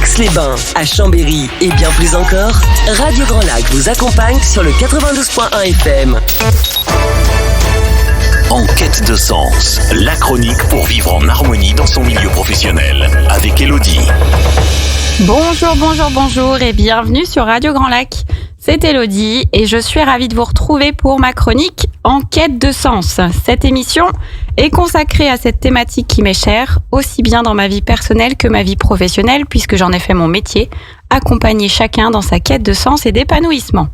Aix-les-Bains, à Chambéry et bien plus encore, Radio Grand Lac vous accompagne sur le 92.1 FM. En quête de sens, la chronique pour vivre en harmonie dans son milieu professionnel, avec Elodie. Bonjour et bienvenue sur Radio Grand Lac. C'est Elodie et je suis ravie de vous retrouver pour ma chronique En quête de sens. Cette émission est consacrée à cette thématique qui m'est chère, aussi bien dans ma vie personnelle que ma vie professionnelle, puisque j'en ai fait mon métier, accompagner chacun dans sa quête de sens et d'épanouissement.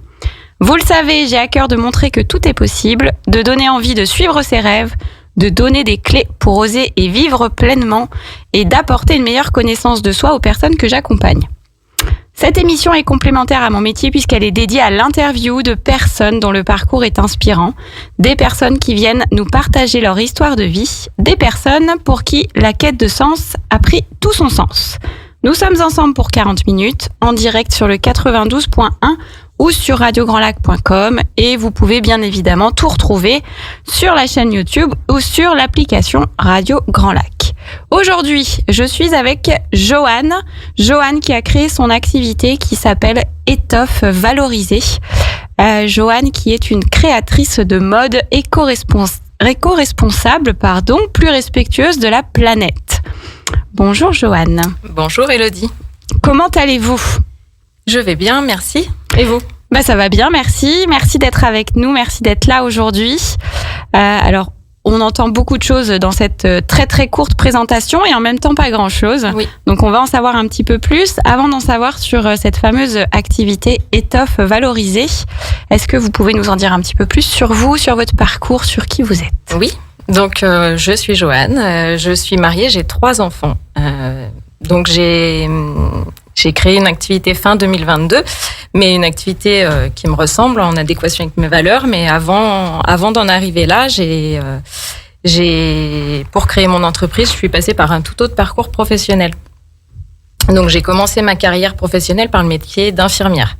Vous le savez, j'ai à cœur de montrer que tout est possible, de donner envie de suivre ses rêves, de donner des clés pour oser et vivre pleinement et d'apporter une meilleure connaissance de soi aux personnes que j'accompagne. Cette émission est complémentaire à mon métier puisqu'elle est dédiée à l'interview de personnes dont le parcours est inspirant, des personnes qui viennent nous partager leur histoire de vie, des personnes pour qui la quête de sens a pris tout son sens. Nous sommes ensemble pour 40 minutes, en direct sur le 92.1 ou sur radiograndlac.com et vous pouvez bien évidemment tout retrouver sur la chaîne YouTube ou sur l'application Radio Grand Lac. Aujourd'hui, je suis avec Joanne qui a créé son activité qui s'appelle Étoffe Valorisée. Joanne qui est une créatrice de mode éco-responsable, plus respectueuse de la planète. Bonjour Joanne. Bonjour Elodie. Comment allez-vous ? Je vais bien, merci. Et vous ? Ça va bien, merci. Merci d'être avec nous, merci d'être là aujourd'hui. Alors, on entend beaucoup de choses dans cette très très courte présentation et en même temps pas grand-chose. Oui. Donc on va en savoir un petit peu plus. Avant d'en savoir sur cette fameuse activité Étoffe Valorisée, est-ce que vous pouvez nous en dire un petit peu plus sur vous, sur votre parcours, sur qui vous êtes ? Oui, donc je suis Joanne, je suis mariée, j'ai 3 enfants. Donc j'ai créé une activité fin 2022, mais une activité qui me ressemble en adéquation avec mes valeurs. Mais avant d'en arriver là, pour créer mon entreprise, je suis passée par un tout autre parcours professionnel. Donc j'ai commencé ma carrière professionnelle par le métier d'infirmière.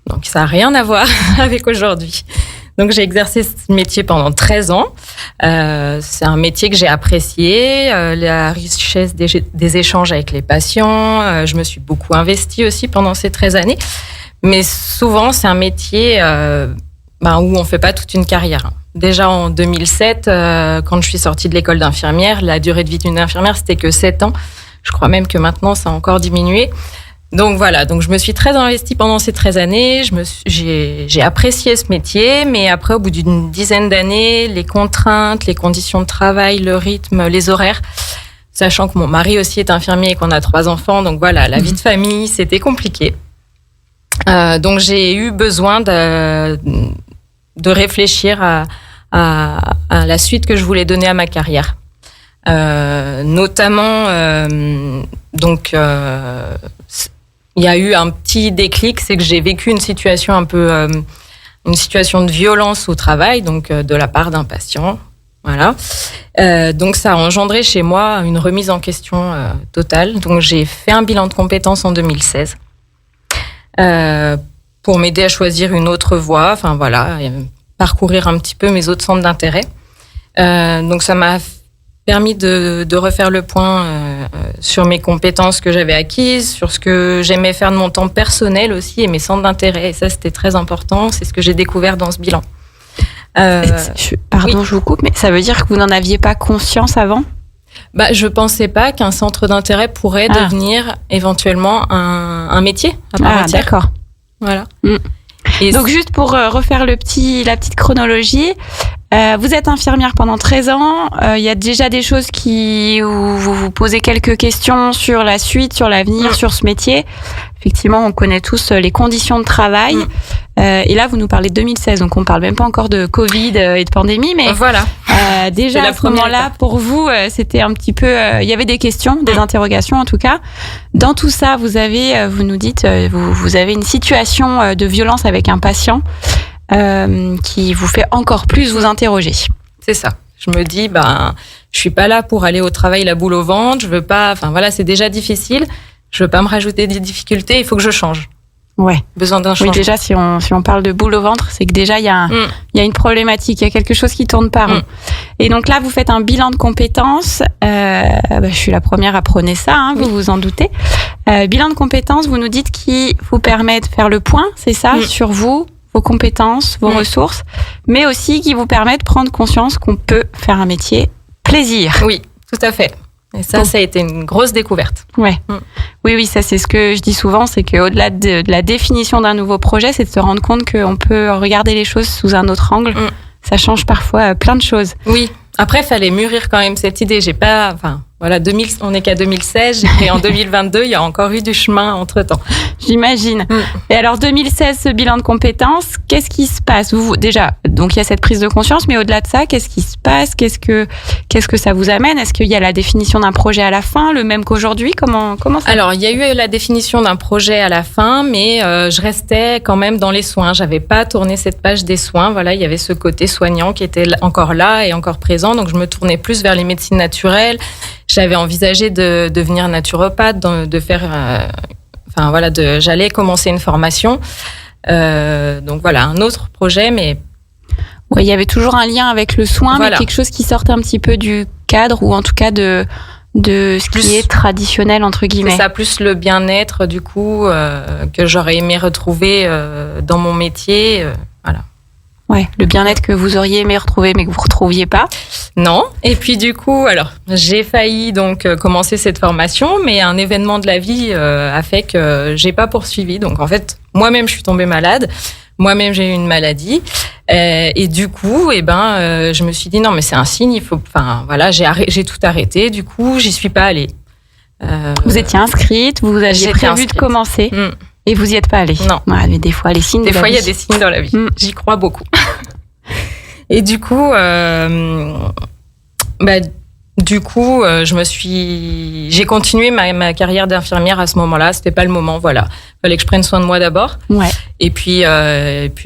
Donc ça n'a rien à voir avec aujourd'hui. Donc j'ai exercé ce métier pendant 13 ans. C'est un métier que j'ai apprécié, la richesse des échanges avec les patients. Je me suis beaucoup investie aussi pendant ces 13 années. Mais souvent, c'est un métier où on ne fait pas toute une carrière. Déjà en 2007, quand je suis sortie de l'école d'infirmière, la durée de vie d'une infirmière, c'était que 7 ans. Je crois même que maintenant, ça a encore diminué. Donc voilà, je me suis très investie pendant ces 13 années, j'ai apprécié ce métier, mais après, au bout d'une dizaine d'années, les contraintes, les conditions de travail, le rythme, les horaires, sachant que mon mari aussi est infirmier et qu'on a 3 enfants, donc voilà, la vie de famille, c'était compliqué. Donc j'ai eu besoin de réfléchir à la suite que je voulais donner à ma carrière. Notamment, il y a eu un petit déclic, c'est que j'ai vécu une situation une situation de violence au travail, donc de la part d'un patient. Voilà. Donc ça a engendré chez moi une remise en question totale. Donc j'ai fait un bilan de compétences en 2016 pour m'aider à choisir une autre voie. Enfin voilà, parcourir un petit peu mes autres centres d'intérêt. Donc ça m'a permis de refaire le point sur mes compétences que j'avais acquises, sur ce que j'aimais faire de mon temps personnel aussi et mes centres d'intérêt. Et ça, c'était très important. C'est ce que j'ai découvert dans ce bilan. Je vous coupe, mais ça veut dire que vous n'en aviez pas conscience avant ? Je pensais pas qu'un centre d'intérêt pourrait devenir éventuellement un métier à part entière. D'accord. Voilà. Et donc, juste pour refaire la petite chronologie, vous êtes infirmière pendant 13 ans. Il y a déjà des choses où vous vous posez quelques questions sur la suite, sur l'avenir, sur ce métier. Effectivement, on connaît tous les conditions de travail. Et là, vous nous parlez de 2016, donc on ne parle même pas encore de Covid et de pandémie. Mais voilà. Déjà, à ce moment-là, pour vous, c'était un petit peu... il y avait des questions, des interrogations en tout cas. Dans tout ça, vous nous dites, vous avez une situation de violence avec un patient qui vous fait encore plus vous interroger. C'est ça. Je me dis, je suis pas là pour aller au travail la boule au ventre. Je veux pas. Enfin voilà, c'est déjà difficile. Je veux pas me rajouter des difficultés. Il faut que je change. Ouais. Besoin d'un changement. Oui, déjà, si on parle de boule au ventre, c'est que déjà, il y a une problématique, il y a quelque chose qui tourne pas rond. Et donc là, vous faites un bilan de compétences. Je suis la première à prôner ça, vous vous en doutez. Bilan de compétences, vous nous dites qui vous permet de faire le point, c'est ça, sur vous, vos compétences, vos ressources, mais aussi qui vous permet de prendre conscience qu'on peut faire un métier plaisir. Oui, tout à fait. Et ça a été une grosse découverte. Ouais. Oui, ça c'est ce que je dis souvent, c'est qu'au-delà de la définition d'un nouveau projet, c'est de se rendre compte qu'on peut regarder les choses sous un autre angle. Ça change parfois plein de choses. Oui. Après, il fallait mûrir quand même cette idée. On n'est qu'à 2016, j'ai créé en 2022, il y a encore eu du chemin entre-temps. J'imagine. Et alors, 2016, ce bilan de compétences, qu'est-ce qui se passe? Déjà, donc il y a cette prise de conscience, mais au-delà de ça, qu'est-ce qui se passe? Qu'est-ce que ça vous amène? Est-ce qu'il y a la définition d'un projet à la fin, le même qu'aujourd'hui? Comment ça? Alors, il y a eu la définition d'un projet à la fin, mais je restais quand même dans les soins. J'avais pas tourné cette page des soins. Voilà, il y avait ce côté soignant qui était encore là et encore présent. Donc, je me tournais plus vers les médecines naturelles. J'avais envisagé de devenir naturopathe, de faire, j'allais commencer une formation. Donc voilà, un autre projet, mais ouais, il y avait toujours un lien avec le soin, voilà. Mais quelque chose qui sortait un petit peu du cadre ou en tout cas de ce qui est traditionnel entre guillemets. C'est ça, plus le bien-être du coup que j'aurais aimé retrouver dans mon métier. Voilà. Ouais, le bien-être que vous auriez aimé retrouver mais que vous retrouviez pas. Non. Et puis du coup, alors j'ai failli donc commencer cette formation, mais un événement de la vie a fait que j'ai pas poursuivi. Donc en fait, moi-même je suis tombée malade, moi-même j'ai eu une maladie, et du coup, je me suis dit non mais c'est un signe, il faut, j'ai tout arrêté. Du coup, j'y suis pas allée. Vous étiez inscrite, vous aviez prévu de commencer. Et vous y êtes pas allée. Non. Ouais, mais des fois, les signes. Des fois, il y a des signes dans la vie. J'y crois beaucoup. Et du coup, j'ai continué ma carrière d'infirmière à ce moment-là. C'était pas le moment, voilà. Fallait que je prenne soin de moi d'abord. Ouais. Et puis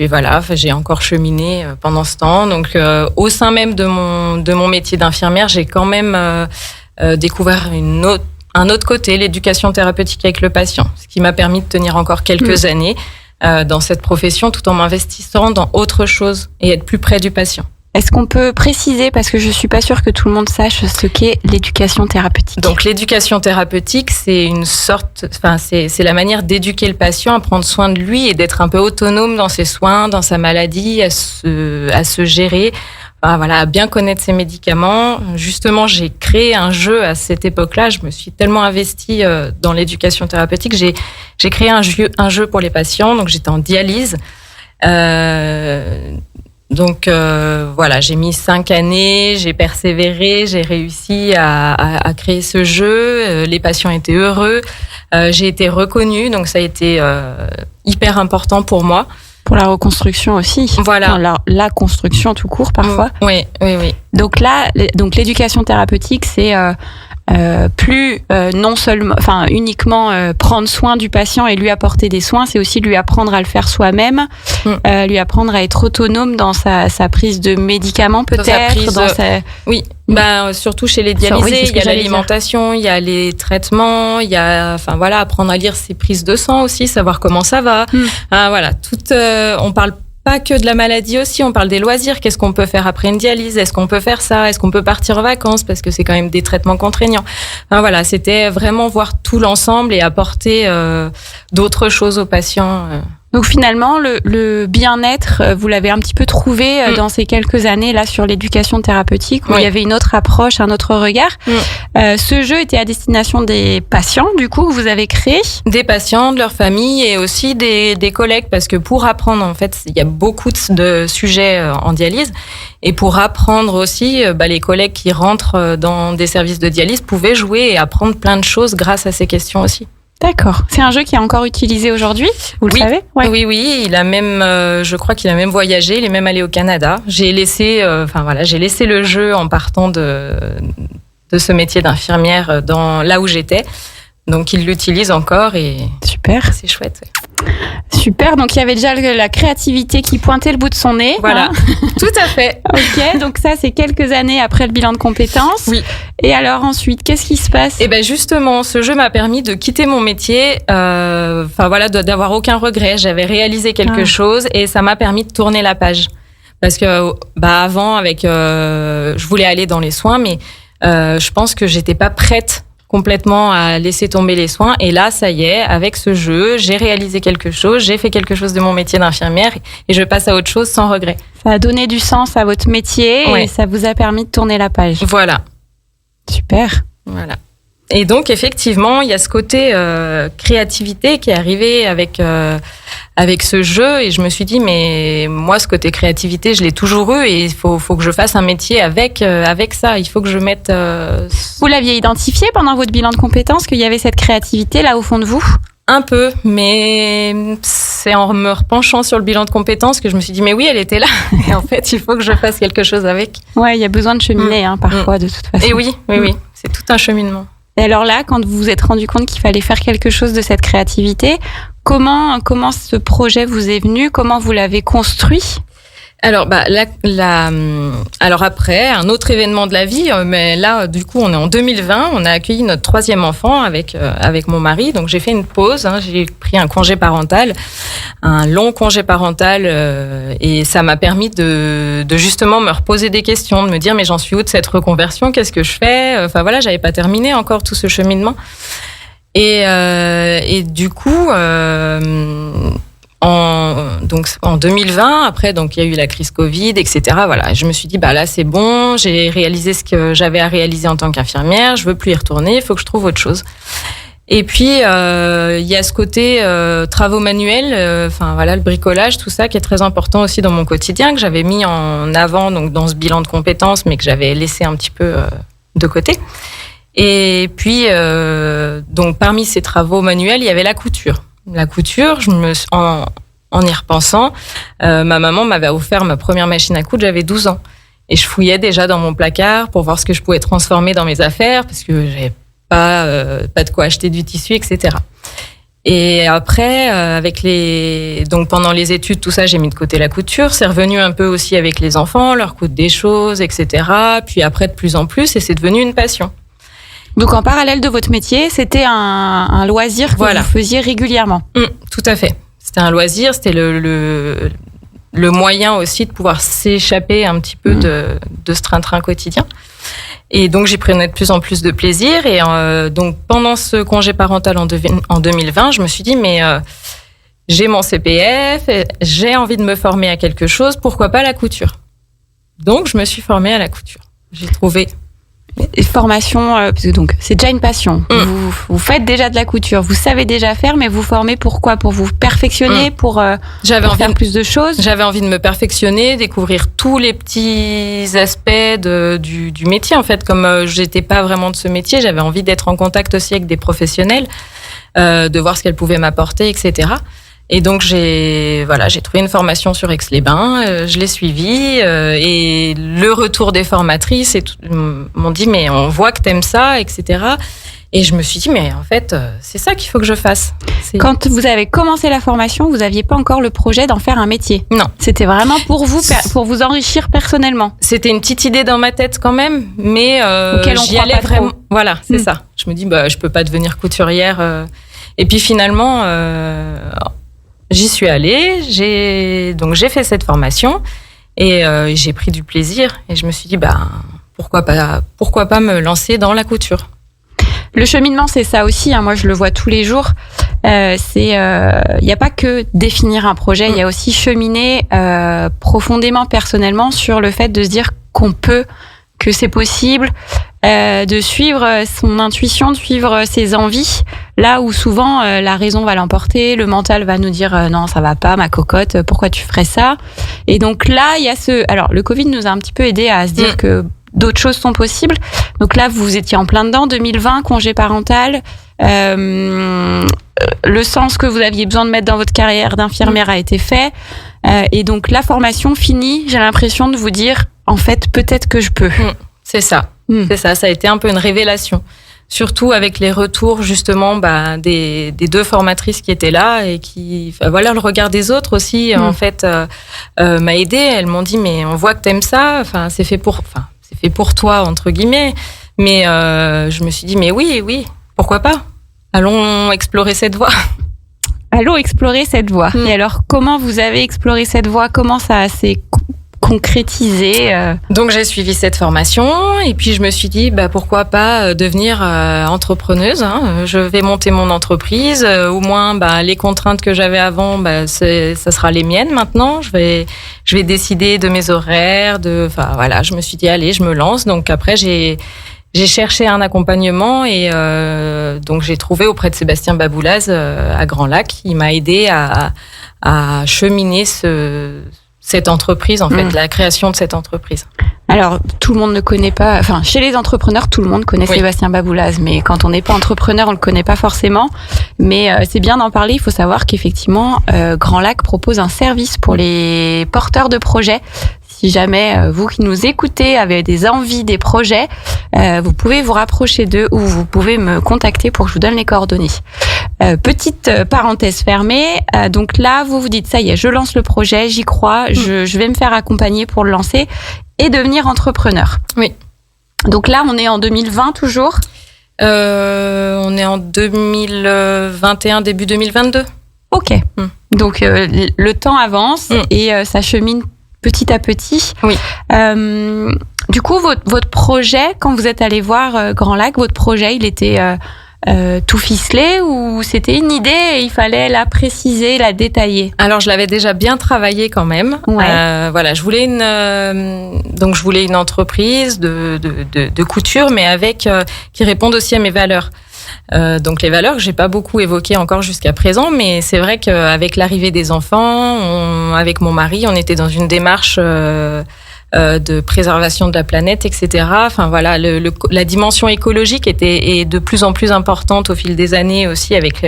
voilà, j'ai encore cheminé pendant ce temps. Donc, au sein même de mon métier d'infirmière, j'ai quand même découvert un autre côté, l'éducation thérapeutique avec le patient, ce qui m'a permis de tenir encore quelques années dans cette profession tout en m'investissant dans autre chose et être plus près du patient. Est-ce qu'on peut préciser, parce que je suis pas sûre que tout le monde sache ce qu'est l'éducation thérapeutique? Donc l'éducation thérapeutique, c'est c'est la manière d'éduquer le patient à prendre soin de lui et d'être un peu autonome dans ses soins, dans sa maladie, à se gérer. À bien connaître ses médicaments. Justement, j'ai créé un jeu à cette époque-là. Je me suis tellement investie dans l'éducation thérapeutique. J'ai créé un jeu pour les patients. Donc, j'étais en dialyse. J'ai mis 5 années. J'ai persévéré. J'ai réussi à créer ce jeu. Les patients étaient heureux. J'ai été reconnue. Donc, ça a été hyper important pour moi. Pour la reconstruction aussi. Voilà. Enfin, la construction tout court parfois. Oui. Donc là, l'éducation thérapeutique, c'est plus non seulement, uniquement prendre soin du patient et lui apporter des soins, c'est aussi lui apprendre à le faire soi-même, lui apprendre à être autonome dans sa prise de médicaments peut-être. Oui. Surtout chez les dialysés, il y a l'alimentation, il y a les traitements, il y a, apprendre à lire ses prises de sang aussi, savoir comment ça va. On parle pas que de la maladie aussi, on parle des loisirs. Qu'est-ce qu'on peut faire après une dialyse? Est-ce qu'on peut faire ça? Est-ce qu'on peut partir en vacances? Parce que c'est quand même des traitements contraignants. C'était vraiment voir tout l'ensemble et apporter d'autres choses aux patients. Donc finalement, le bien-être, vous l'avez un petit peu trouvé dans ces quelques années là sur l'éducation thérapeutique où il y avait une autre approche, un autre regard. Ce jeu était à destination des patients, du coup, vous avez créé des patients, de leur famille et aussi des collègues, parce que pour apprendre, en fait, il y a beaucoup de sujets en dialyse. Et pour apprendre aussi, les collègues qui rentrent dans des services de dialyse pouvaient jouer et apprendre plein de choses grâce à ces questions aussi. D'accord. C'est un jeu qui est encore utilisé aujourd'hui, vous le savez? Ouais. Oui. Il a même, je crois qu'il a même voyagé. Il est même allé au Canada. J'ai laissé le jeu en partant de ce métier d'infirmière là où j'étais. Donc il l'utilise encore et super. C'est chouette. Ouais. Super. Donc il y avait déjà la créativité qui pointait le bout de son nez. Voilà. Tout à fait. Ok. Donc ça, c'est quelques années après le bilan de compétences. Oui. Et alors ensuite, qu'est-ce qui se passe? Justement, ce jeu m'a permis de quitter mon métier, d'avoir aucun regret. J'avais réalisé quelque chose et ça m'a permis de tourner la page. Parce que avant, je voulais aller dans les soins, mais je pense que j'étais pas prête complètement à laisser tomber les soins. Et là, ça y est, avec ce jeu, j'ai réalisé quelque chose, j'ai fait quelque chose de mon métier d'infirmière et je passe à autre chose sans regret. Ça a donné du sens à votre métier et ça vous a permis de tourner la page. Voilà. Super. Voilà. Et donc, effectivement, il y a ce côté créativité qui est arrivé avec ce jeu. Et je me suis dit, mais moi, ce côté créativité, je l'ai toujours eu et il faut que je fasse un métier avec ça. Il faut que je mette... Vous l'aviez identifié pendant votre bilan de compétences qu'il y avait cette créativité là au fond de vous ? Un peu, mais c'est en me repenchant sur le bilan de compétences que je me suis dit, mais oui, elle était là. Et en fait, il faut que je fasse quelque chose avec. Ouais, il y a besoin de cheminer parfois, de toute façon. Et oui, c'est tout un cheminement. Et alors là, quand vous vous êtes rendu compte qu'il fallait faire quelque chose de cette créativité, comment ce projet vous est venu ? Comment vous l'avez construit ? Alors, alors après, un autre événement de la vie, mais là, du coup, on est en 2020, on a accueilli notre 3e enfant avec mon mari, donc j'ai fait une pause, j'ai pris un congé parental, un long congé parental, et ça m'a permis de justement me reposer des questions, de me dire, mais j'en suis où de cette reconversion, qu'est-ce que je fais ? Enfin voilà, j'avais pas terminé encore tout ce cheminement. Et du coup... En 2020, après, donc il y a eu la crise Covid, etc. Voilà, je me suis dit, là c'est bon, j'ai réalisé ce que j'avais à réaliser en tant qu'infirmière, je veux plus y retourner, il faut que je trouve autre chose. Et puis il y a ce côté travaux manuels, le bricolage, tout ça qui est très important aussi dans mon quotidien, que j'avais mis en avant donc dans ce bilan de compétences, mais que j'avais laissé un petit peu de côté. Et puis donc parmi ces travaux manuels, il y avait la couture. La couture, en y repensant, ma maman m'avait offert ma première machine à coudre, j'avais 12 ans. Et je fouillais déjà dans mon placard pour voir ce que je pouvais transformer dans mes affaires, parce que j'avais pas de quoi acheter du tissu, etc. Et après, donc pendant les études, tout ça, j'ai mis de côté la couture. C'est revenu un peu aussi avec les enfants, leur coudre des choses, etc. Puis après, de plus en plus, et c'est devenu une passion. Donc en parallèle de votre métier, c'était un loisir que vous faisiez régulièrement. Tout à fait. C'était un loisir, c'était le moyen aussi de pouvoir s'échapper un petit peu de ce train-train quotidien. Et donc j'y prenais de plus en plus de plaisir. Et donc pendant ce congé parental en 2020, je me suis dit, mais j'ai mon CPF, j'ai envie de me former à quelque chose, pourquoi pas la couture ? Donc je me suis formée à la couture. J'ai trouvé... Formation, parce que donc c'est déjà une passion. Vous faites déjà de la couture, vous savez déjà faire, mais vous formez pourquoi ? Pour vous perfectionner, pour faire plus de choses. J'avais envie de me perfectionner, découvrir tous les petits aspects du métier. En fait, comme j'étais pas vraiment de ce métier, j'avais envie d'être en contact aussi avec des professionnels, de voir ce qu'elles pouvaient m'apporter, etc. Et donc j'ai trouvé une formation sur Aix-les-Bains, je l'ai suivie et le retour des formatrices m'ont dit, mais on voit que t'aimes ça, etc. Et je me suis dit, mais en fait c'est ça qu'il faut que je fasse. Quand vous avez commencé la formation, vous aviez pas encore le projet d'en faire un métier ? Non. C'était vraiment pour vous enrichir personnellement. C'était une petite idée dans ma tête quand même, mais j'y allais vraiment. Voilà, c'est ça. Je me dis, je peux pas devenir couturière. Et puis finalement. J'y suis allée, j'ai fait cette formation et j'ai pris du plaisir et je me suis dit pourquoi pas me lancer dans la couture. Le cheminement, c'est ça aussi, moi je le vois tous les jours. Il y a pas que définir un projet, il y a aussi cheminer profondément personnellement sur le fait de se dire que c'est possible, de suivre son intuition, de suivre ses envies, là où souvent la raison va l'emporter, le mental va nous dire non, ça va pas, ma cocotte, pourquoi tu ferais ça ? Et donc là, il y a alors le Covid nous a un petit peu aidé à se dire que d'autres choses sont possibles. Donc là, vous étiez en plein dedans, 2020, congé parental, le sens que vous aviez besoin de mettre dans votre carrière d'infirmière a été fait, et donc la formation finie, j'ai l'impression de vous dire en fait, peut-être que je peux. C'est ça. C'est ça. Ça a été un peu une révélation. Surtout avec les retours, justement, des deux formatrices qui étaient là et qui, le regard des autres aussi, en fait, m'a aidée. Elles m'ont dit, mais on voit que t'aimes ça. C'est fait pour toi, entre guillemets. Mais, je me suis dit, mais oui, pourquoi pas? Allons explorer cette voie. Allons explorer cette voie. Et alors, comment vous avez exploré cette voie? Comment ça s'est concrétiser Donc j'ai suivi cette formation et puis je me suis dit pourquoi pas devenir entrepreneuse. Je vais monter mon entreprise. Au moins les contraintes que j'avais avant, ça sera les miennes maintenant. Je vais décider de mes horaires. Je me suis dit allez, je me lance. Donc après j'ai cherché un accompagnement et donc j'ai trouvé auprès de Sébastien Baboulaz à Grand Lac. Il m'a aidé à cheminer cette entreprise, en fait, la création de cette entreprise. Alors, tout le monde ne connaît pas, chez les entrepreneurs, tout le monde connaît Sébastien Baboulaz, mais quand on n'est pas entrepreneur, on le connaît pas forcément. Mais c'est bien d'en parler. Il faut savoir qu'effectivement, Grand Lac propose un service pour les porteurs de projets. Si jamais vous qui nous écoutez avez des envies, des projets, vous pouvez vous rapprocher d'eux ou vous pouvez me contacter pour que je vous donne les coordonnées. Petite parenthèse fermée. Donc là, vous vous dites, ça y est, je lance le projet, j'y crois, je vais me faire accompagner pour le lancer et devenir entrepreneur. Oui. Donc là, on est en 2020 toujours. On est en 2021, début 2022. Ok. Donc le temps avance et ça chemine petit à petit. Oui. Du coup, votre projet, quand vous êtes allé voir Grand Lac, votre projet, il était tout ficelé ou c'était une idée et il fallait la préciser, la détailler? Alors, je l'avais déjà bien travaillé quand même. Ouais. Je voulais une entreprise de couture, mais qui réponde aussi à mes valeurs. Donc les valeurs que j'ai pas beaucoup évoquées encore jusqu'à présent, mais c'est vrai qu'avec l'arrivée des enfants, avec mon mari, on était dans une démarche de préservation de la planète, etc. La dimension écologique est de plus en plus importante au fil des années aussi avec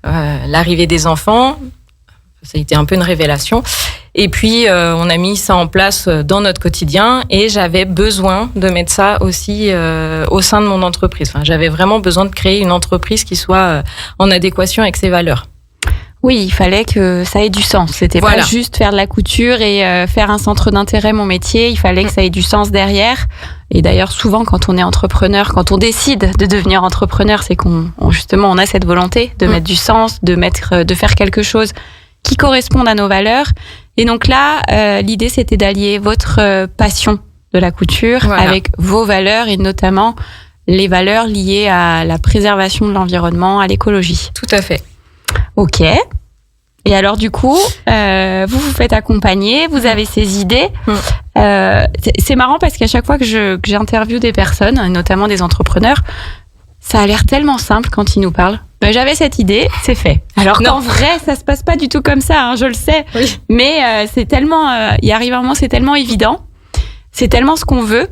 l'arrivée des enfants. Ça a été un peu une révélation. Et puis, on a mis ça en place dans notre quotidien et j'avais besoin de mettre ça aussi au sein de mon entreprise. J'avais vraiment besoin de créer une entreprise qui soit en adéquation avec ses valeurs. Oui, il fallait que ça ait du sens. C'était pas juste faire de la couture et faire un centre d'intérêt, mon métier. Il fallait que ça ait du sens derrière. Et d'ailleurs, souvent, quand on est entrepreneur, quand on décide de devenir entrepreneur, c'est qu'on a cette volonté de mettre du sens, de faire quelque chose qui correspondent à nos valeurs. Et donc là, l'idée, c'était d'allier votre passion de la couture avec vos valeurs et notamment les valeurs liées à la préservation de l'environnement, à l'écologie. Tout à fait. Ok. Et alors, du coup, vous faites accompagner, vous avez ces idées. C'est marrant parce qu'à chaque fois que j'interviewe des personnes, notamment des entrepreneurs, ça a l'air tellement simple quand ils nous parlent. J'avais cette idée, c'est fait. Alors qu'en vrai, ça se passe pas du tout comme ça, je le sais. Oui. Mais c'est tellement, il arrive un moment, c'est tellement évident, c'est tellement ce qu'on veut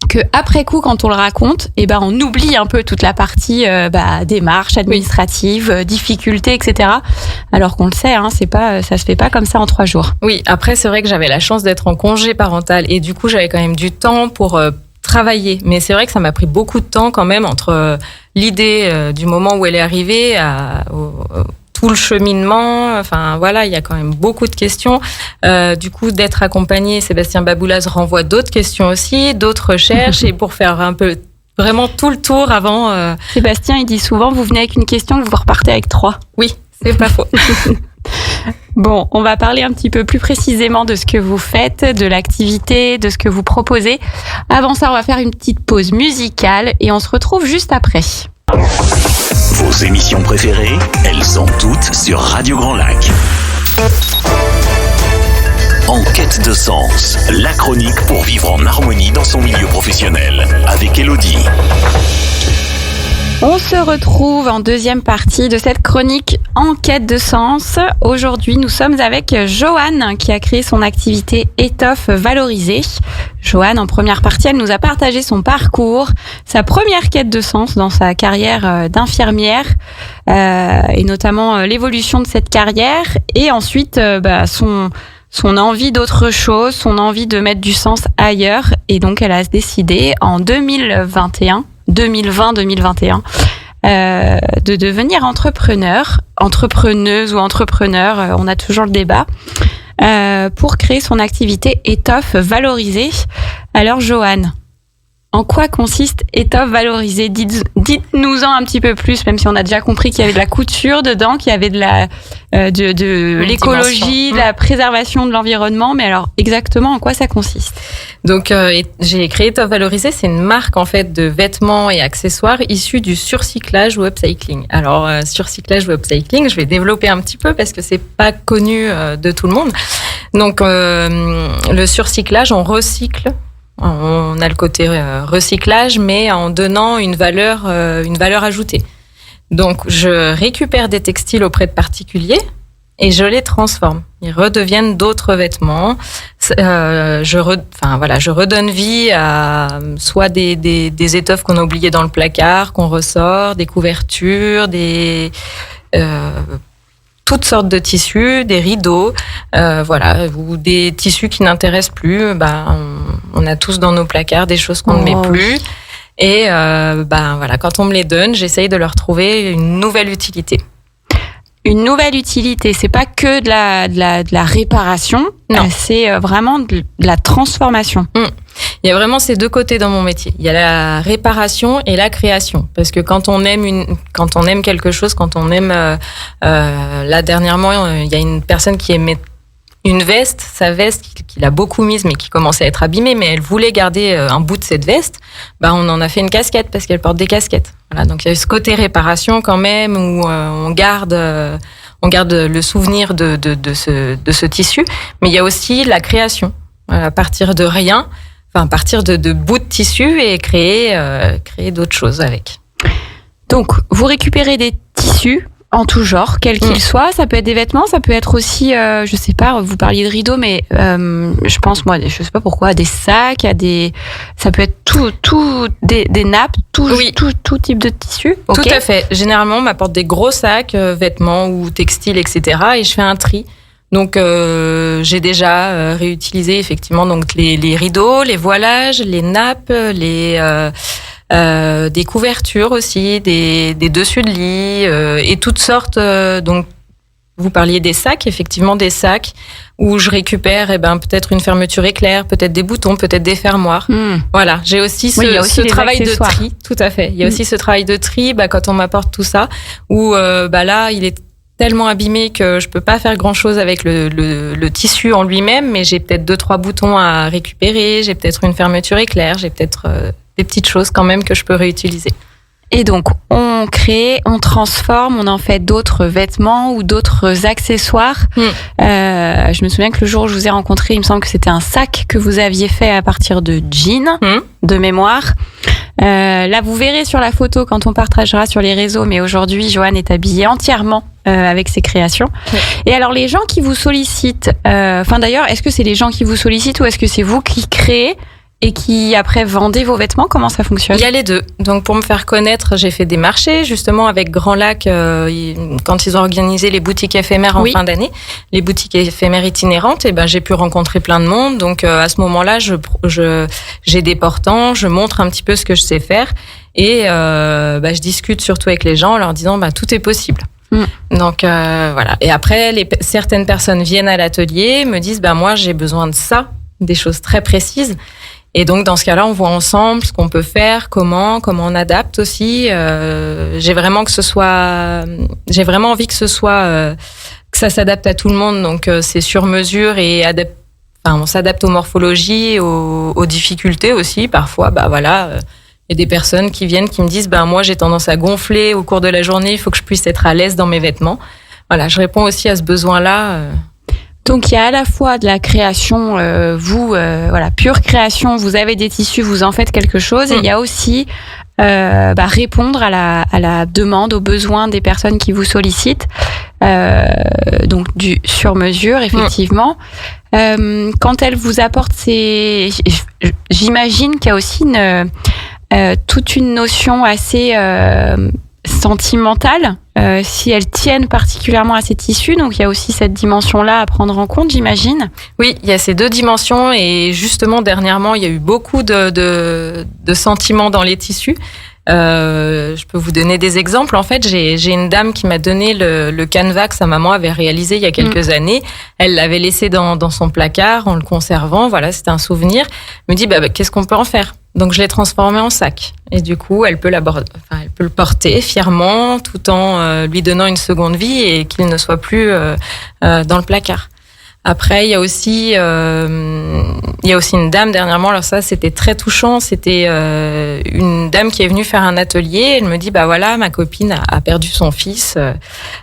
que après coup, quand on le raconte, on oublie un peu toute la partie démarche administrative, difficultés, etc. Alors qu'on le sait, ça se fait pas comme ça en 3 jours. Oui. Après, c'est vrai que j'avais la chance d'être en congé parental et du coup, j'avais quand même du temps pour travailler. Mais c'est vrai que ça m'a pris beaucoup de temps quand même entre l'idée du moment où elle est arrivée tout le cheminement. Il y a quand même beaucoup de questions. Du coup, d'être accompagné, Sébastien Baboulaz renvoie d'autres questions aussi, d'autres recherches et pour faire un peu vraiment tout le tour avant. Sébastien, il dit souvent, vous venez avec une question, vous repartez avec 3. Oui, c'est pas faux. Bon, on va parler un petit peu plus précisément de ce que vous faites, de l'activité, de ce que vous proposez. Avant ça, on va faire une petite pause musicale et on se retrouve juste après. Vos émissions préférées, elles sont toutes sur Radio Grand Lac. En quête de sens, la chronique pour vivre en harmonie dans son milieu professionnel, avec Elodie. On se retrouve en deuxième partie de cette chronique en quête de sens. Aujourd'hui, nous sommes avec Joanne qui a créé son activité Étoffe Valorisée. Joanne, en première partie, elle nous a partagé son parcours, sa première quête de sens dans sa carrière d'infirmière et notamment l'évolution de cette carrière et ensuite son envie d'autre chose, son envie de mettre du sens ailleurs et donc elle a décidé en 2020-2021, de devenir entrepreneuse ou entrepreneur, on a toujours le débat, pour créer son activité Étoffe Valorisée. Alors Joanne, En quoi consiste étoffe valorisée ? Dites-nous-en un petit peu plus, même si on a déjà compris qu'il y avait de la couture dedans, qu'il y avait de l'écologie, de la préservation de l'environnement. Mais alors, exactement, en quoi ça consiste ? Donc, j'ai créé Étoffe valorisée. C'est une marque, en fait, de vêtements et accessoires issus du surcyclage ou upcycling. Alors, surcyclage ou upcycling, je vais développer un petit peu parce que c'est pas connu de tout le monde. Donc, le surcyclage, on recycle. On a le côté recyclage, mais en donnant une valeur ajoutée. Donc, je récupère des textiles auprès de particuliers et je les transforme. Ils redeviennent d'autres vêtements. Je redonne vie à soit des étoffes qu'on a oubliées dans le placard, qu'on ressort, des couvertures, toutes sortes de tissus, des rideaux, ou des tissus qui n'intéressent plus. On a tous dans nos placards des choses qu'on ne met plus. Et quand on me les donne, j'essaye de leur trouver une nouvelle utilité. Une nouvelle utilité, c'est pas que de la réparation, c'est vraiment de la transformation. Il y a vraiment ces deux côtés dans mon métier. Il y a la réparation et la création. Parce que quand on aime quelque chose, quand on aime, là dernièrement, il y a une personne qui aimait une veste, sa veste qu'il a beaucoup mise mais qui commençait à être abîmée, mais elle voulait garder un bout de cette veste. On en a fait une casquette parce qu'elle porte des casquettes. Voilà, donc il y a ce côté réparation quand même où on garde le souvenir de ce tissu, mais il y a aussi la création. À partir de rien, partir de bouts de tissu et créer d'autres choses avec. Donc, vous récupérez des tissus en tout genre, quels qu'ils soient. Ça peut être des vêtements, ça peut être aussi, je sais pas, vous parliez de rideaux, mais je pense, moi, je sais pas pourquoi, des sacs, ça peut être des nappes, tout type de tissu. Okay. Tout à fait. Généralement, on m'apporte des gros sacs, vêtements ou textiles, etc. et je fais un tri. Donc, j'ai déjà réutilisé effectivement donc les rideaux, les voilages, les nappes, des couvertures aussi, des dessus de lit et toutes sortes. Donc, vous parliez des sacs, effectivement des sacs où je récupère peut-être une fermeture éclair, peut-être des boutons, peut-être des fermoirs. Voilà, j'ai aussi ce travail de tri. Tout à fait. Il y a aussi ce travail de tri quand on m'apporte tout ça où là, il est tellement abîmé que je peux pas faire grand chose avec le tissu en lui-même, mais j'ai peut-être 2-3 boutons à récupérer, j'ai peut-être une fermeture éclair, j'ai peut-être des petites choses quand même que je peux réutiliser. Et donc, on crée, on transforme, on en fait d'autres vêtements ou d'autres accessoires. Je me souviens que le jour où je vous ai rencontré, il me semble que c'était un sac que vous aviez fait à partir de jeans, de mémoire. Là, vous verrez sur la photo quand on partagera sur les réseaux, mais aujourd'hui, Joanne est habillée entièrement avec ses créations. Et alors, les gens qui vous sollicitent, d'ailleurs, est-ce que c'est les gens qui vous sollicitent ou est-ce que c'est vous qui créez et qui après vendez vos vêtements? Comment ça fonctionne? Il y a les deux. Donc pour me faire connaître, j'ai fait des marchés justement avec Grand Lac quand ils ont organisé les boutiques éphémères en fin d'année, les boutiques éphémères itinérantes. Et j'ai pu rencontrer plein de monde. Donc à ce moment-là, j'ai des portants, je montre un petit peu ce que je sais faire et je discute surtout avec les gens en leur disant tout est possible. Donc voilà. Et après, certaines personnes viennent à l'atelier, me disent moi j'ai besoin de ça, des choses très précises. Et donc, dans ce cas-là, on voit ensemble ce qu'on peut faire, comment on adapte aussi. J'ai vraiment envie que ça s'adapte à tout le monde. Donc, c'est sur mesure et on s'adapte aux morphologies, aux difficultés aussi. Parfois, il y a des personnes qui viennent, qui me disent, moi, j'ai tendance à gonfler au cours de la journée. Il faut que je puisse être à l'aise dans mes vêtements. Voilà, je réponds aussi à ce besoin-là. Donc il y a à la fois de la création, pure création, vous avez des tissus, vous en faites quelque chose, et il y a aussi répondre à la demande, aux besoins des personnes qui vous sollicitent, donc du sur mesure effectivement. Quand elles vous apportent j'imagine qu'il y a aussi toute une notion assez sentimentale, si elles tiennent particulièrement à ces tissus. Donc il y a aussi cette dimension-là à prendre en compte, j'imagine. Oui, il y a ces deux dimensions et justement dernièrement il y a eu beaucoup de sentiments dans les tissus. Je peux vous donner des exemples. En fait, j'ai une dame qui m'a donné le canevas que sa maman avait réalisé il y a quelques années. Elle l'avait laissé dans son placard en le conservant. Voilà, c'était un souvenir. Elle me dit, qu'est-ce qu'on peut en faire? Donc, je l'ai transformé en sac. Et du coup, elle peut le porter fièrement tout en lui donnant une seconde vie et qu'il ne soit plus dans le placard. Après, il y a aussi une dame dernièrement. Alors ça, c'était très touchant. C'était une dame qui est venue faire un atelier. Elle me dit, voilà, ma copine a perdu son fils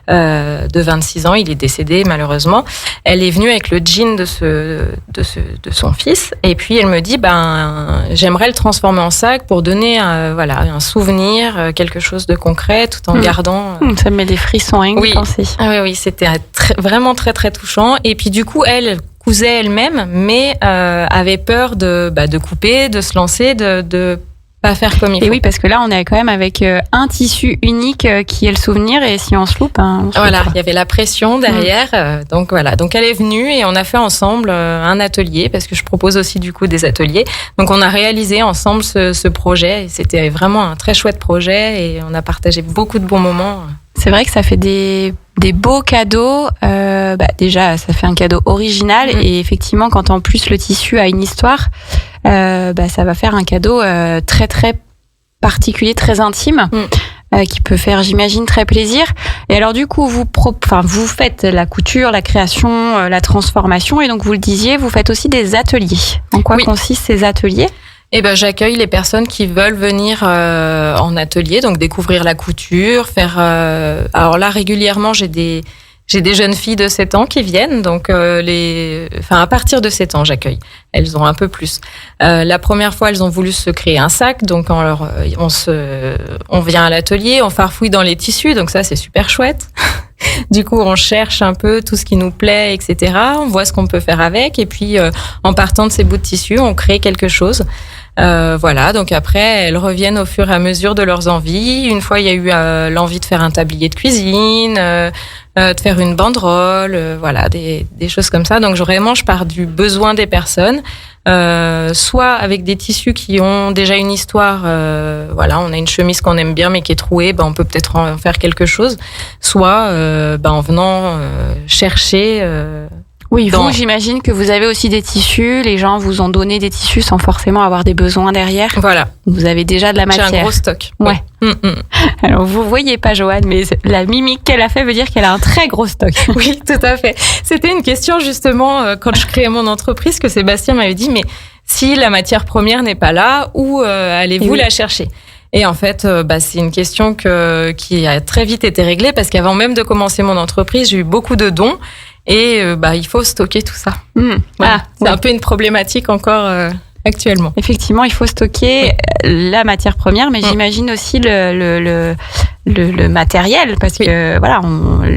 de 26 ans. Il est décédé malheureusement. Elle est venue avec le jean de son fils. Et puis elle me dit, j'aimerais le transformer en sac pour donner un souvenir, quelque chose de concret, tout en gardant. Ça me met des frissons rien que penser. Oui, c'était vraiment très très touchant. Et puis du coup, elle cousait elle-même, mais avait peur de couper, de se lancer, de pas faire comme il faut. Et oui, parce que là, on est quand même avec un tissu unique qui est le souvenir, et si on se loupe, il y avait la pression derrière. Donc voilà, donc elle est venue et on a fait ensemble un atelier, parce que je propose aussi du coup des ateliers. Donc on a réalisé ensemble ce projet, et c'était vraiment un très chouette projet, et on a partagé beaucoup de bons moments. C'est vrai que ça fait des beaux cadeaux. Déjà, ça fait un cadeau original, et effectivement, quand en plus le tissu a une histoire, ça va faire un cadeau très très particulier, très intime, qui peut faire, j'imagine, très plaisir. Et alors du coup, vous faites la couture, la création, la transformation, et donc vous le disiez, vous faites aussi des ateliers. En quoi consistent ces ateliers ? J'accueille les personnes qui veulent venir en atelier, donc découvrir la couture, faire. Alors là, régulièrement, j'ai des jeunes filles de 7 ans qui viennent, donc à partir de 7 ans, j'accueille. Elles ont un peu plus. La première fois, elles ont voulu se créer un sac, donc on vient à l'atelier, on farfouille dans les tissus, donc ça, c'est super chouette. Du coup, on cherche un peu tout ce qui nous plaît, etc. On voit ce qu'on peut faire avec, et puis en partant de ces bouts de tissu, on crée quelque chose. Donc après, elles reviennent au fur et à mesure de leurs envies. Une fois, il y a eu l'envie de faire un tablier de cuisine, de faire une banderole, des choses comme ça. Donc vraiment, je pars du besoin des personnes, soit avec des tissus qui ont déjà une histoire. On a une chemise qu'on aime bien mais qui est trouée, on peut peut-être en faire quelque chose. Soit en venant chercher. Oui, vous, j'imagine que vous avez aussi des tissus. Les gens vous ont donné des tissus sans forcément avoir des besoins derrière. Voilà. Vous avez déjà de la matière. J'ai un gros stock. Ouais. Alors, vous voyez pas Joanne, mais la mimique qu'elle a fait veut dire qu'elle a un très gros stock. Oui, tout à fait. C'était une question justement quand je créais mon entreprise que Sébastien m'avait dit, mais si la matière première n'est pas là, où allez-vous la chercher ? Et en fait, c'est une question qui a très vite été réglée, parce qu'avant même de commencer mon entreprise, j'ai eu beaucoup de dons. Et il faut stocker tout ça. C'est un peu une problématique encore actuellement. Effectivement, il faut stocker la matière première, mais j'imagine aussi le matériel, parce que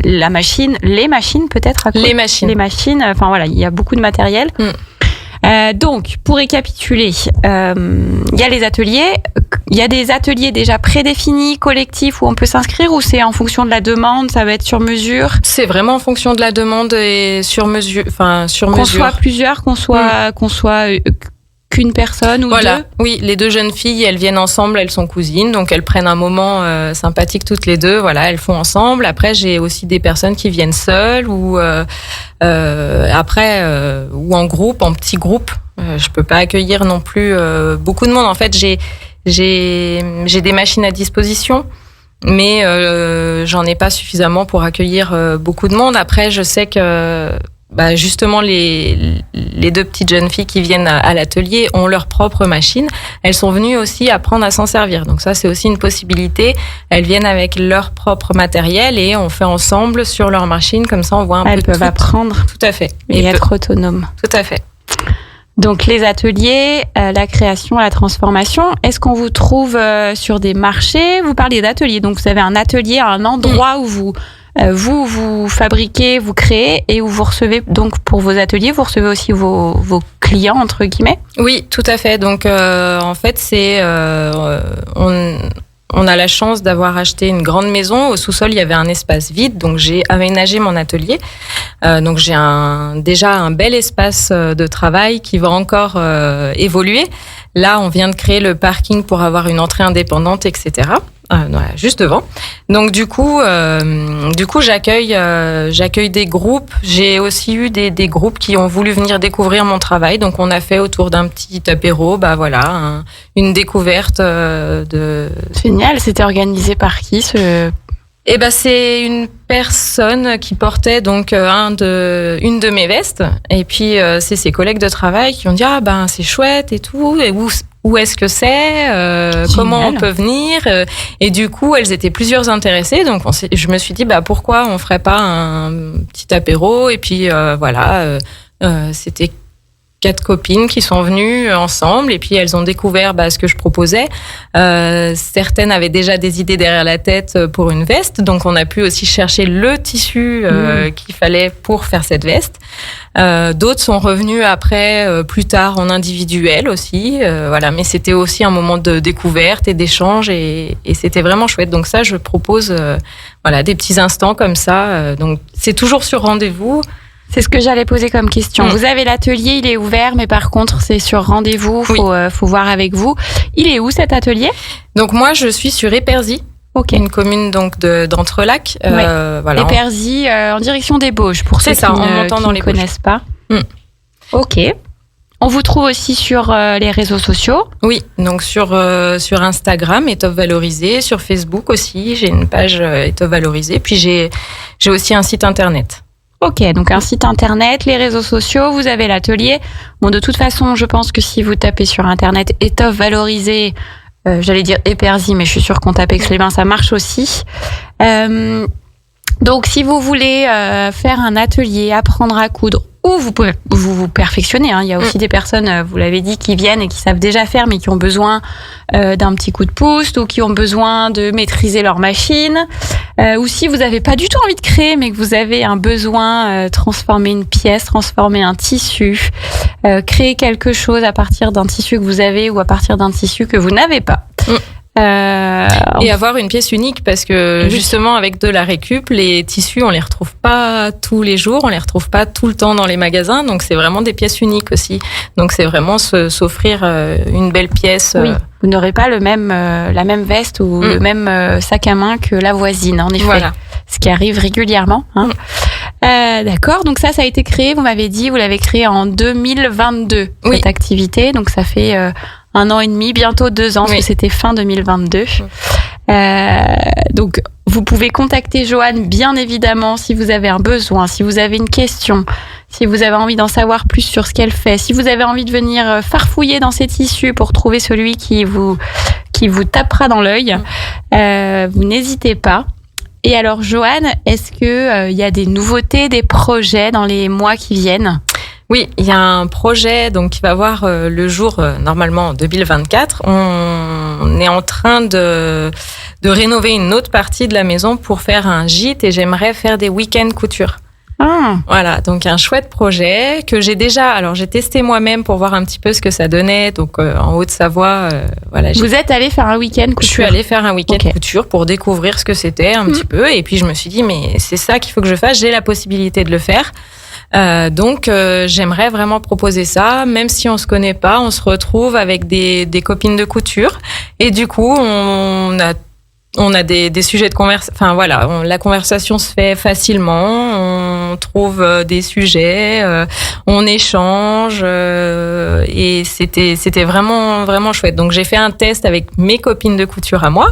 les machines peut-être. Les machines. Il y a beaucoup de matériel. Donc, pour récapituler, il y a les ateliers. Il y a des ateliers déjà prédéfinis, collectifs, où on peut s'inscrire, ou c'est en fonction de la demande, ça va être sur mesure? C'est vraiment en fonction de la demande et sur mesure. Qu'on soit plusieurs, qu'on soit qu'une personne ou deux. Oui, les deux jeunes filles, elles viennent ensemble, elles sont cousines, donc elles prennent un moment sympathique toutes les deux. Voilà, elles font ensemble. Après, j'ai aussi des personnes qui viennent seules ou ou en groupe, en petits groupes. Je peux pas accueillir non plus beaucoup de monde. En fait, j'ai des machines à disposition, mais j'en ai pas suffisamment pour accueillir beaucoup de monde. Après, je sais que justement les deux petites jeunes filles qui viennent à l'atelier ont leur propre machine. Elles sont venues aussi apprendre à s'en servir. Donc ça, c'est aussi une possibilité. Elles viennent avec leur propre matériel et on fait ensemble sur leur machine. Comme ça, on voit un peu. Elles peuvent apprendre. Tout à fait. Et être autonomes. Tout à fait. Donc les ateliers, la création, la transformation, est-ce qu'on vous trouve sur des marchés? Vous parliez d'ateliers, donc vous avez un atelier, un endroit où vous fabriquez, vous créez, et où vous recevez, donc pour vos ateliers, vous recevez aussi vos clients, entre guillemets? Oui, tout à fait. Donc en fait, on a la chance d'avoir acheté une grande maison. Au sous-sol, il y avait un espace vide, donc j'ai aménagé mon atelier. Donc j'ai déjà un bel espace de travail qui va encore évoluer. Là, on vient de créer le parking pour avoir une entrée indépendante, etc. Juste devant. Donc du coup, j'accueille des groupes. J'ai aussi eu des groupes qui ont voulu venir découvrir mon travail. Donc on a fait autour d'un petit apéro, une découverte de. Génial. C'était organisé par qui c'est une personne qui portait donc une de mes vestes, et puis c'est ses collègues de travail qui ont dit c'est chouette et tout, et où est-ce que c'est, comment on peut venir, et du coup elles étaient plusieurs intéressées, donc je me suis dit pourquoi on ferait pas un petit apéro, et puis c'était 4 copines qui sont venues ensemble, et puis elles ont découvert ce que je proposais. Certaines avaient déjà des idées derrière la tête pour une veste, donc on a pu aussi chercher le tissu qu'il fallait pour faire cette veste. D'autres sont revenus après, plus tard en individuel aussi, mais c'était aussi un moment de découverte et d'échange, et c'était vraiment chouette. Donc ça, je propose des petits instants comme ça. Donc c'est toujours sur rendez-vous. C'est ce que j'allais poser comme question. Vous avez l'atelier, il est ouvert, mais par contre, c'est sur rendez-vous, faut voir avec vous. Il est où cet atelier ? Donc moi, je suis sur Épersy, une commune donc d'Entrelacs. Épersy, en direction des Bauges, pour ceux qui ne connaissent pas. Ok. On vous trouve aussi sur les réseaux sociaux ? Oui, donc sur Instagram, Étoffe Valorisée, sur Facebook aussi, j'ai une page Étoffe Valorisée, puis j'ai aussi un site internet. Ok, donc un site internet, les réseaux sociaux, vous avez l'atelier. Bon, de toute façon, je pense que si vous tapez sur internet Étoffe Valorisée, j'allais dire Épersy, mais je suis sûre qu'on tape Aix-les-Bains, ça marche aussi. Donc, si vous voulez faire un atelier, apprendre à coudre, ou vous pouvez vous perfectionner. Il y a aussi des personnes, vous l'avez dit, qui viennent et qui savent déjà faire, mais qui ont besoin d'un petit coup de pouce, ou qui ont besoin de maîtriser leur machine. Ou si vous n'avez pas du tout envie de créer, mais que vous avez un besoin, transformer une pièce, transformer un tissu, créer quelque chose à partir d'un tissu que vous avez ou à partir d'un tissu que vous n'avez pas. Et avoir une pièce unique, parce que justement avec de la récup, les tissus on les retrouve pas tous les jours, on les retrouve pas tout le temps dans les magasins, donc c'est vraiment des pièces uniques aussi. Donc c'est vraiment s'offrir une belle pièce. Oui. Vous n'aurez pas la même veste ou le même sac à main que la voisine, en effet. Voilà. Ce qui arrive régulièrement. D'accord, donc ça a été créé, vous m'avez dit, vous l'avez créé en 2022, cette activité, donc ça fait 1 an et demi, bientôt 2 ans, parce que c'était fin 2022. Donc, vous pouvez contacter Joanne, bien évidemment, si vous avez un besoin, si vous avez une question, si vous avez envie d'en savoir plus sur ce qu'elle fait, si vous avez envie de venir farfouiller dans ses tissus pour trouver celui qui vous tapera dans l'œil, vous n'hésitez pas. Et alors, Joanne, est-ce que y a des nouveautés, des projets dans les mois qui viennent ? Oui, il y a un projet donc qui va voir le jour normalement en 2024. On est en train de rénover une autre partie de la maison pour faire un gîte, et j'aimerais faire des week-ends couture. Voilà, donc un chouette projet que j'ai testé moi-même pour voir un petit peu ce que ça donnait, donc en Haute-Savoie. Vous êtes allé faire un week-end couture ? Je suis allée faire un week-end couture pour découvrir ce que c'était un petit peu, et puis je me suis dit mais c'est ça qu'il faut que je fasse, j'ai la possibilité de le faire. Donc j'aimerais vraiment proposer ça, même si on se connaît pas, on se retrouve avec des copines de couture, et du coup on a des sujets de conversation. Enfin voilà, la conversation se fait facilement, on trouve des sujets, on échange, et c'était vraiment vraiment chouette. Donc j'ai fait un test avec mes copines de couture à moi.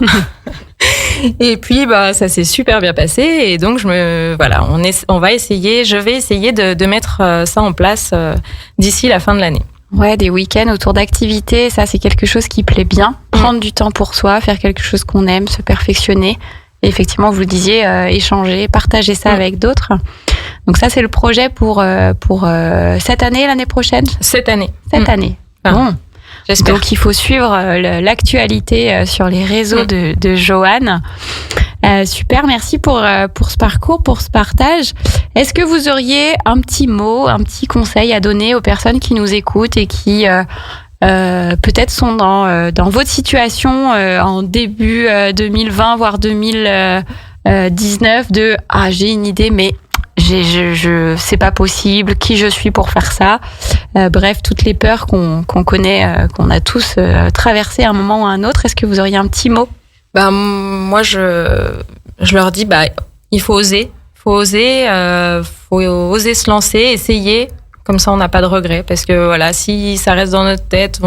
Et puis ça s'est super bien passé, et donc je vais essayer de mettre ça en place d'ici la fin de l'année. Ouais, des week-ends autour d'activités, ça c'est quelque chose qui plaît bien. Prendre du temps pour soi, faire quelque chose qu'on aime, se perfectionner. Et effectivement, vous le disiez, échanger, partager ça avec d'autres. Donc ça c'est le projet pour cette année, l'année prochaine ? Cette année. Cette année. Bon. J'espère. Donc il faut suivre l'actualité sur les réseaux de Joanne. Super, merci pour ce parcours, pour ce partage. Est-ce que vous auriez un petit mot, un petit conseil à donner aux personnes qui nous écoutent et qui peut-être sont dans votre situation en début 2020, voire 2019, j'ai une idée, mais c'est pas possible, qui je suis pour faire ça. Bref, toutes les peurs qu'on connaît, qu'on a tous traversées à un moment ou à un autre. Est-ce que vous auriez un petit mot? Moi, je leur dis, il faut oser. Faut oser se lancer, essayer. Comme ça, on n'a pas de regrets. Parce que voilà, si ça reste dans notre tête,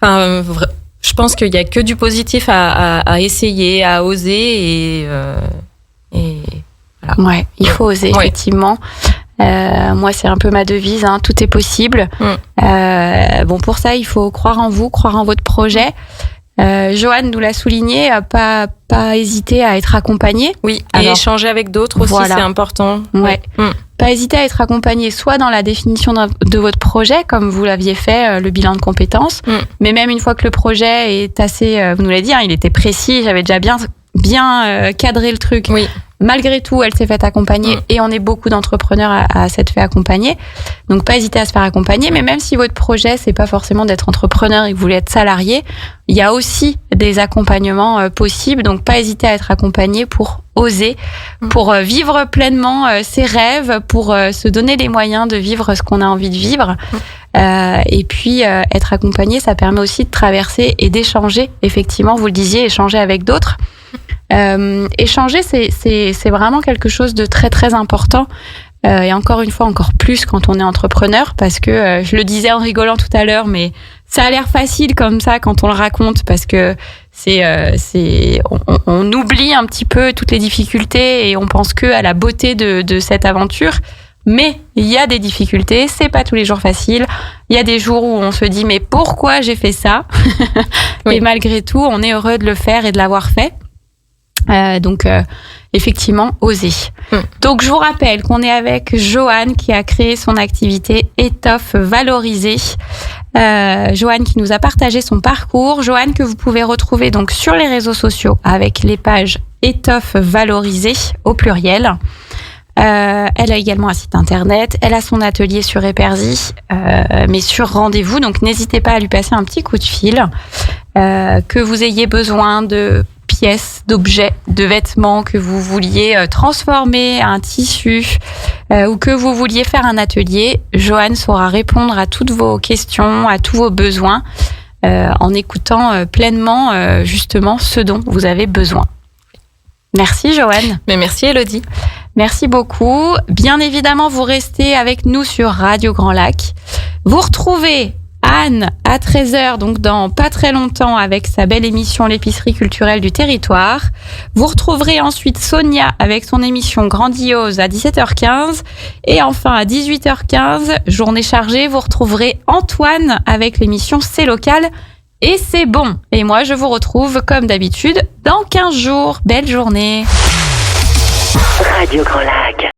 je pense qu'il y a que du positif à essayer, à oser et voilà. Ouais, il faut oser, effectivement. Moi, c'est un peu ma devise, hein, tout est possible. Pour ça, il faut croire en vous, croire en votre projet. Joanne nous l'a souligné, pas hésiter à être accompagnée. Oui, et échanger avec d'autres aussi, c'est important. Ouais. Pas hésiter à être accompagné soit dans la définition de votre projet, comme vous l'aviez fait, le bilan de compétences, mais même une fois que le projet est assez, vous nous l'avez dit, hein, il était précis, j'avais déjà bien cadré le truc. Oui. Malgré tout, elle s'est faite accompagner et on est beaucoup d'entrepreneurs à s'être fait accompagner. Donc, pas hésiter à se faire accompagner. Mais même si votre projet, c'est pas forcément d'être entrepreneur et que vous voulez être salarié, il y a aussi des accompagnements possibles. Donc, pas hésiter à être accompagné pour oser, pour vivre pleinement ses rêves, pour se donner les moyens de vivre ce qu'on a envie de vivre. Et puis, être accompagné, ça permet aussi de traverser et d'échanger. Effectivement, vous le disiez, échanger avec d'autres. Échanger, c'est vraiment quelque chose de très très important. Et encore une fois, encore plus quand on est entrepreneur, parce que je le disais en rigolant tout à l'heure, mais ça a l'air facile comme ça quand on le raconte, parce que on oublie un petit peu toutes les difficultés et on pense que à la beauté de cette aventure. Mais il y a des difficultés, c'est pas tous les jours facile. Il y a des jours où on se dit mais pourquoi j'ai fait ça? Et malgré tout, on est heureux de le faire et de l'avoir fait. Donc effectivement, oser. Donc je vous rappelle qu'on est avec Joanne qui a créé son activité Étoffe Valorisée. Joanne qui nous a partagé son parcours. Joanne que vous pouvez retrouver donc sur les réseaux sociaux avec les pages Étoffe Valorisée au pluriel. Elle a également un site internet. Elle a son atelier sur Épersy, mais sur rendez-vous. Donc n'hésitez pas à lui passer un petit coup de fil. Que vous ayez besoin de pièces, d'objets, de vêtements, que vous vouliez transformer un tissu ou que vous vouliez faire un atelier, Joanne saura répondre à toutes vos questions, à tous vos besoins en écoutant pleinement justement ce dont vous avez besoin. Merci Joanne. Mais merci Elodie. Merci beaucoup. Bien évidemment, vous restez avec nous sur Radio Grand Lac. Vous retrouvez Anne à 13h, donc dans pas très longtemps, avec sa belle émission L'épicerie culturelle du territoire. Vous retrouverez ensuite Sonia avec son émission Grandiose à 17h15. Et enfin à 18h15, journée chargée, vous retrouverez Antoine avec l'émission C'est local et c'est bon. Et moi, je vous retrouve comme d'habitude dans 15 jours. Belle journée. Radio Grand Lac.